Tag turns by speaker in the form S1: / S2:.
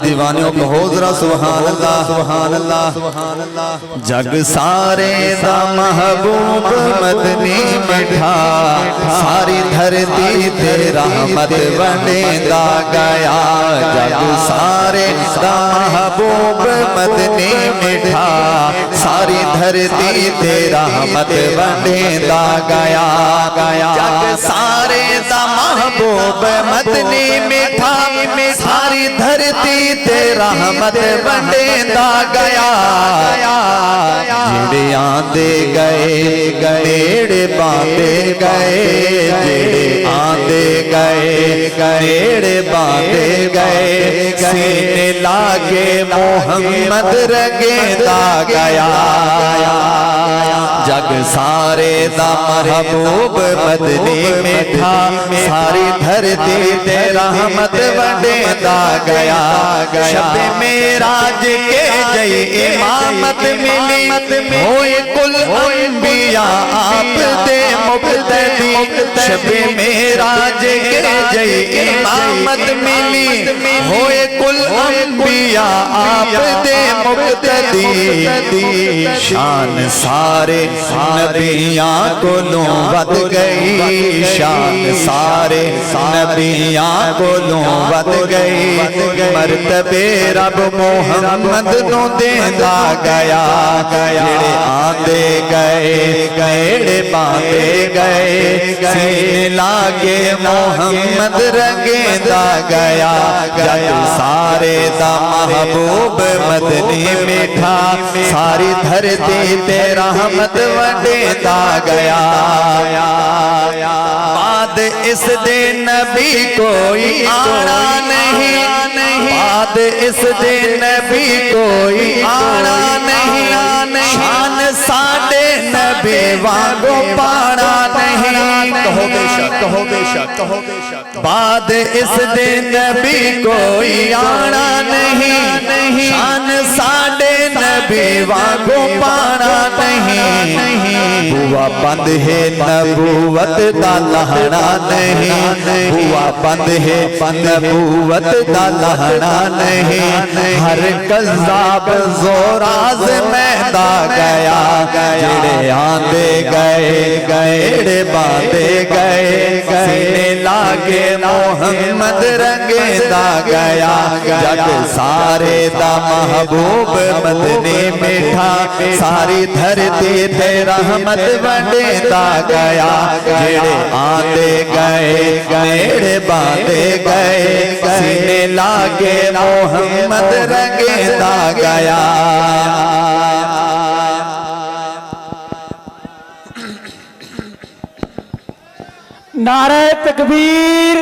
S1: दीवानियों कहो जरा सुभान अल्लाह सुभान अल्लाह सुभान अल्लाह। जग सारे दा महबूब मदनी मिठा सारी धरती ते रहमत वंडेंदा गया। जग सारे दा महबूब मदनी मिठा सारी धरती ते रहमत वंडेंदा गया गया। जग सारे दा महबूब मदनी मिठा सारी धरती ते रहमत वंडेंदा गया। जेड़े आंदे गए नेड़े बांधे गए, जेड़े आंदे गए नेड़े बांधे गए, सीने लागे मोहम्मद रंगेंदा गया। जग सारे दा महबूब मदनी मिठा सारी धरती ते रहमत वंडेंदा गया। शबे मेराज के जय इमामत मिली होए कुल अंबिया आप दे मुक्तदी। शबे मेराज के जय इमामत मिली होए कुल अंबिया आप दे मुक्तदी। शान सारे नबियां कोलों वध गई, शान सारे नबियां कोलों वध गई। मरतबे रब मोहम्मद नू देंदा गया। जेड़े आंदे गए नेड़े बांधे गए, सीने लागे मोहम्मद रंगेंदा गया। जग सारे दा महबूब मदनी मिठा सारी धरती ते रहमत वंडेंदा गया। बाद इस दे नबी कोई आना नहीं, बाद इस दे नबी कोई आना नहीं। शान साडे नबी वांगो पाना नहीं। कहो बेशक कहो बेशक कहो बेशक। बाद इस दे नबी कोई आना नहीं, शान साडे नबी वांगो पाना नहीं। हुआ बंद है नबूवत दा लहना नहीं, हुआ बंद है नबूवत दा लहना नहीं। हर कज़्ज़ाब ज़ोराज़ महदा गया। जेड़े आंदे गए नेड़े बांधे गए, सीने लागे मोहम्मद रंगेंदा गया। जग सारे दा महबूब मदनी मिठा सारी धरती ते रहमत वंडेंदा गया। जेड़े आंदे गए नेड़े बांधे गए, सीने लागे मोहम्मद रंगेंदा गया।
S2: नारे तकबीर,